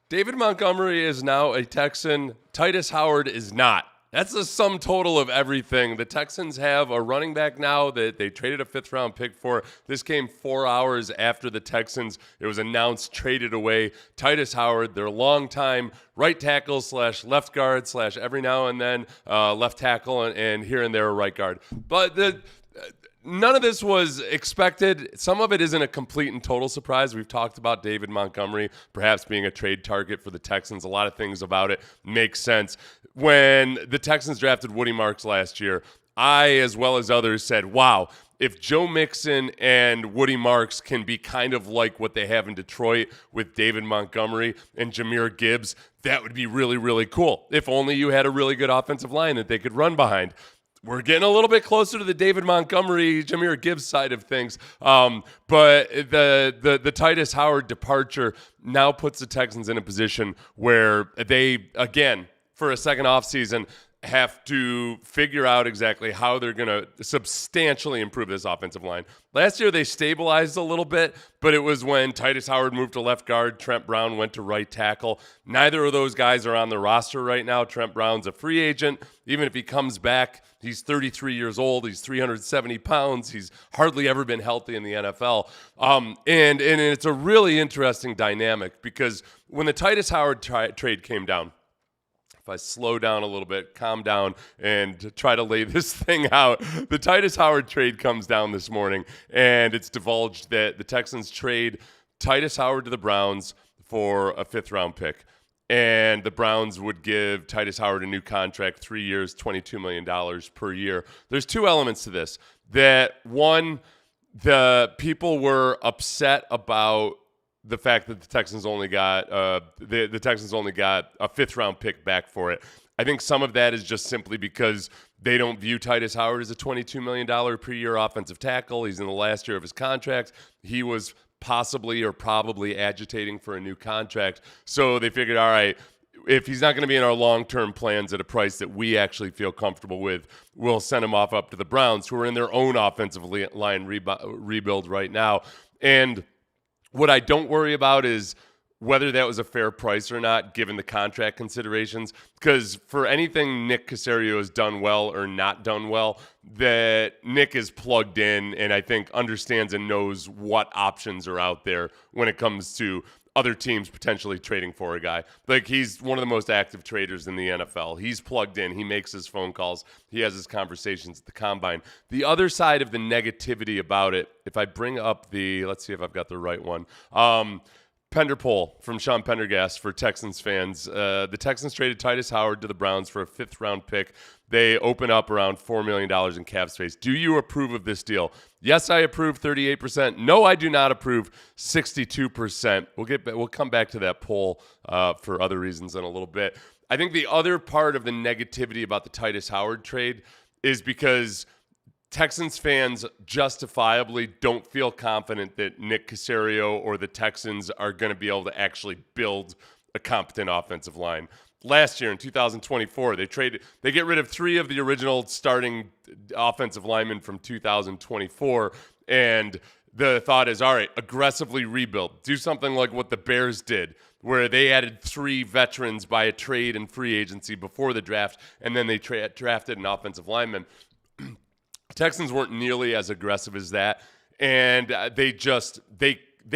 David Montgomery is now a Texan. Tytus Howard is not. That's the sum total of everything. The Texans have a running back now that they traded a fifth-round pick for. This came 4 hours after the Texans, it was announced, traded away Tytus Howard, their longtime right tackle / left guard / every now and then left tackle and here and there a right guard. But none of this was expected. Some of it isn't a complete and total surprise. We've talked about David Montgomery perhaps being a trade target for the Texans. A lot of things about it make sense. When the Texans drafted Woody Marks last year, I, as well as others, said, wow, if Joe Mixon and Woody Marks can be kind of like what they have in Detroit with David Montgomery and Jahmyr Gibbs, that would be really, really cool. If only you had a really good offensive line that they could run behind. We're getting a little bit closer to the David Montgomery, Jahmyr Gibbs side of things. But the Tytus Howard departure now puts the Texans in a position where they, again, for a second offseason, have to figure out exactly how they're going to substantially improve this offensive line. Last year, they stabilized a little bit, but it was when Tytus Howard moved to left guard, Trent Brown went to right tackle. Neither of those guys are on the roster right now. Trent Brown's a free agent. Even if he comes back, he's 33 years old. He's 370 pounds. He's hardly ever been healthy in the NFL. And it's a really interesting dynamic because when the Tytus Howard trade came down, if I slow down a little bit, calm down, and try to lay this thing out, the Tytus Howard trade comes down this morning, and it's divulged that the Texans trade Tytus Howard to the Browns for a fifth-round pick. And the Browns would give Tytus Howard a new contract, 3 years, $22 million per year. There's two elements to this. That one, the people were upset about the fact that the Texans only got the Texans only got a fifth-round pick back for it. I think some of that is just simply because they don't view Tytus Howard as a $22 million per year offensive tackle. He's in the last year of his contract. He was possibly or probably agitating for a new contract. So they figured, all right, if he's not going to be in our long-term plans at a price that we actually feel comfortable with, we'll send him off up to the Browns, who are in their own offensive line rebuild right now. And what I don't worry about is whether that was a fair price or not, given the contract considerations. Because for anything Nick Caserio has done well or not done well, that Nick is plugged in and I think understands and knows what options are out there when it comes to other teams potentially trading for a guy. Like, he's one of the most active traders in the NFL. He's plugged in. He makes his phone calls. He has his conversations at the combine. The other side of the negativity about it, if I bring up let's see if I've got the right one. Pender poll from Sean Pendergast for Texans fans. The Texans traded Tytus Howard to the Browns for a fifth-round pick. They open up around $4 million in cap space. Do you approve of this deal? Yes, I approve, 38%. No, I do not approve, 62%. We'll come back to that poll for other reasons in a little bit. I think the other part of the negativity about the Tytus Howard trade is because Texans fans justifiably don't feel confident that Nick Caserio or the Texans are going to be able to actually build a competent offensive line. Last year in 2024, they get rid of 3 of the original starting offensive linemen from 2024, and the thought is, all right, aggressively rebuild. Do something like what the Bears did, where they added 3 veterans by a trade and free agency before the draft, and then they drafted an offensive lineman. Texans weren't nearly as aggressive as that, and they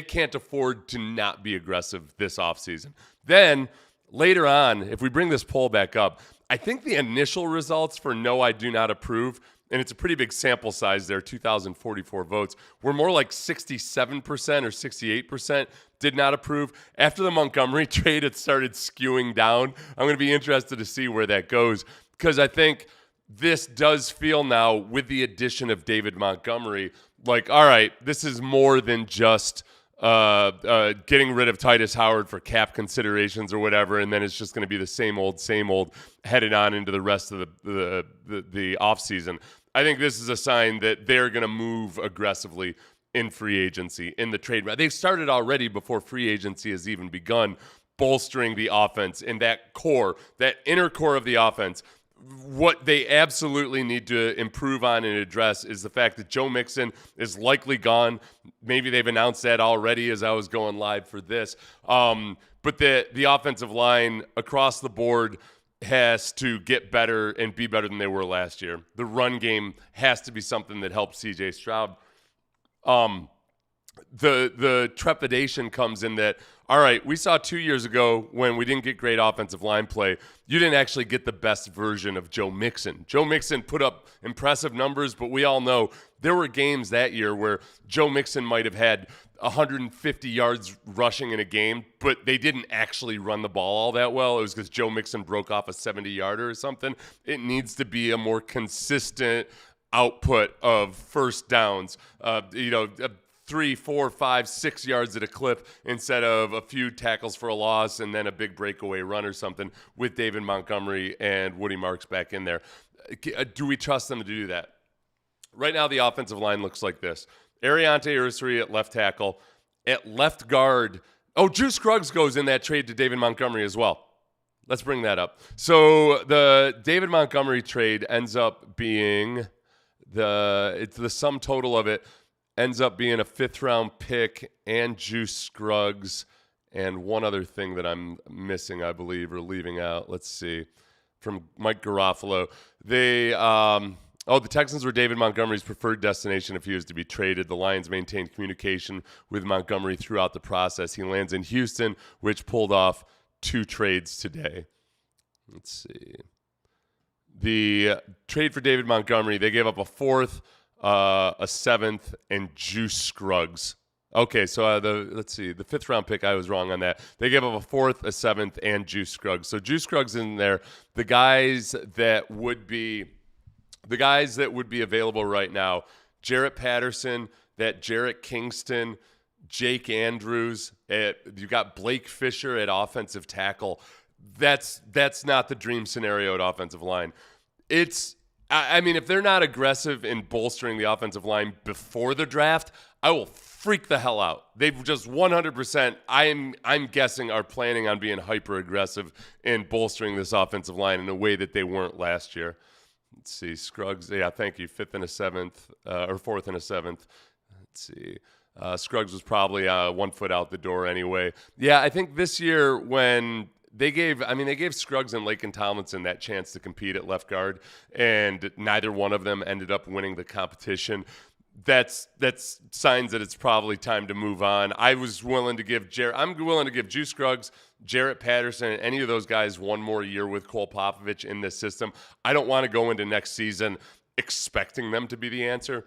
can't afford to not be aggressive this offseason. Then later on, if we bring this poll back up, I think the initial results for no, I do not approve, and it's a pretty big sample size there, 2,044 votes, were more like 67% or 68% did not approve. After the Montgomery trade, it started skewing down. I'm going to be interested to see where that goes, because I think this does feel now, with the addition of David Montgomery, like, all right, this is more than just getting rid of Tytus Howard for cap considerations or whatever, and then it's just going to be the same old, headed on into the rest of the offseason. I think this is a sign that they're going to move aggressively in free agency, in the trade. They've started already before free agency has even begun, bolstering the offense in that core, that inner core of the offense. What they absolutely need to improve on and address is the fact that Joe Mixon is likely gone. Maybe they've announced that already as I was going live for this. But but the offensive line across the board has to get better and be better than they were last year. The run game has to be something that helps C.J. Stroud. The trepidation comes in that, all right, we saw 2 years ago when we didn't get great offensive line play, you didn't actually get the best version of Joe Mixon. Joe Mixon put up impressive numbers, but we all know there were games that year where Joe Mixon might have had 150 yards rushing in a game, but they didn't actually run the ball all that well. It was because Joe Mixon broke off a 70-yarder or something. It needs to be a more consistent output of first downs. 3, 4, 5, 6 yards at a clip instead of a few tackles for a loss and then a big breakaway run or something with David Montgomery and Woody Marks back in there. Do we trust them to do that? Right now, the offensive line looks like this. Ariante Ursary at left tackle. At left guard, Drew Scruggs goes in that trade to David Montgomery as well. Let's bring that up. So the David Montgomery trade ends up being the sum total of it ends up being a 5th-round pick and Juice Scruggs and one other thing that I'm missing, I believe, or leaving out. Let's see. From Mike Garofalo. The Texans were David Montgomery's preferred destination if he was to be traded. The Lions maintained communication with Montgomery throughout the process. He lands in Houston, which pulled off 2 trades today. Let's see. The trade for David Montgomery, they gave up a 4th, a 7th, and Juice Scruggs. Okay, so let's see. The 5th-round pick, I was wrong on that. They gave up a 4th, a 7th, and Juice Scruggs. So Juice Scruggs in there. The guys that would be available right now: Jarrett Patterson, that Jarrett Kingston, Jake Andrews. You got Blake Fisher at offensive tackle. That's not the dream scenario at offensive line. If they're not aggressive in bolstering the offensive line before the draft, I will freak the hell out. They've just 100%, I'm guessing, are planning on being hyper aggressive in bolstering this offensive line in a way that they weren't last year. Let's see, Scruggs. Yeah, thank you. 5th and a 7th, or 4th and a 7th. Let's see. Scruggs was probably 1 foot out the door anyway. Yeah, I think this year when they gave Scruggs and Laken Tomlinson that chance to compete at left guard, and neither one of them ended up winning the competition. That's signs that it's probably time to move on. I'm willing to give Juice Scruggs, Jarrett Patterson, and any of those guys one more year with Cole Popovich in this system. I don't want to go into next season expecting them to be the answer.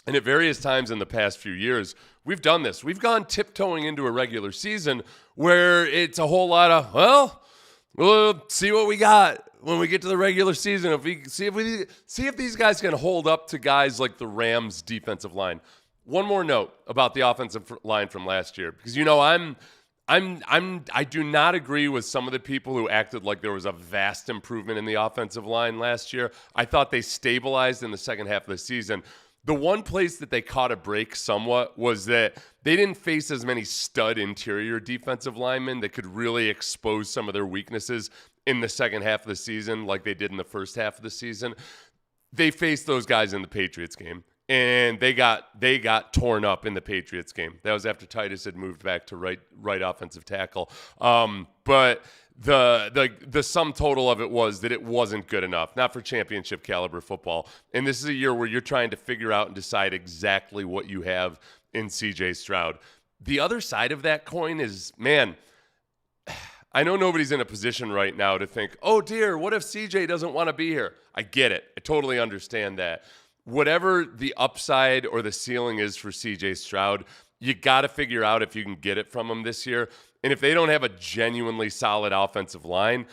And at various times in the past few years, we've done this. We've gone tiptoeing into a regular season where it's a whole lot of, we'll see what we got when we get to the regular season. If these guys can hold up to guys like the Rams defensive line. One more note about the offensive line from last year, because I do not agree with some of the people who acted like there was a vast improvement in the offensive line last year. I thought they stabilized in the second half of the season. The one place that they caught a break somewhat was that they didn't face as many stud interior defensive linemen that could really expose some of their weaknesses in the second half of the season like they did in the first half of the season. They faced those guys in the Patriots game, and they got torn up in the Patriots game. That was after Tytus had moved back to right offensive tackle. But the sum total of it was that it wasn't good enough, not for championship caliber football. And this is a year where you're trying to figure out and decide exactly what you have in C.J. Stroud. The other side of that coin is, man, I know nobody's in a position right now to think, oh dear, what if C.J. doesn't want to be here? I get it. I totally understand that. Whatever the upside or the ceiling is for C.J. Stroud, you got to figure out if you can get it from him this year. And if they don't have a genuinely solid offensive line,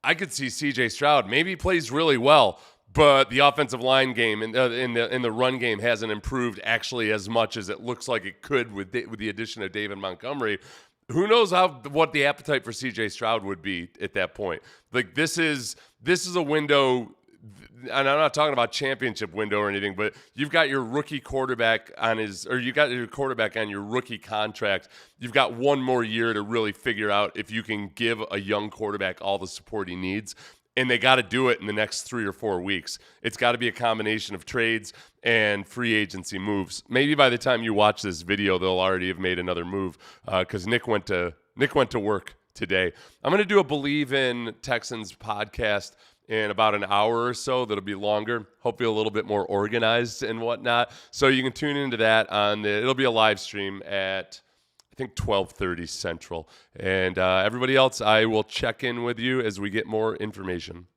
I could see C.J. Stroud. Maybe he plays really well, but the offensive line game in the run game hasn't improved actually as much as it looks like it could with the addition of David Montgomery. Who knows what the appetite for C.J. Stroud would be at that point? Like this is a window. And I'm not talking about championship window or anything, but you've got your rookie quarterback you got your quarterback on your rookie contract. You've got one more year to really figure out if you can give a young quarterback all the support he needs. And they got to do it in the next 3 or 4 weeks. It's got to be a combination of trades and free agency moves. Maybe by the time you watch this video, they'll already have made another move because Nick went to work today. I'm going to do a Believe in Texans podcast in about an hour or so. That'll be longer, hopefully a little bit more organized and whatnot. So you can tune into that it'll be a live stream at, I think, 12:30 Central. And everybody else, I will check in with you as we get more information.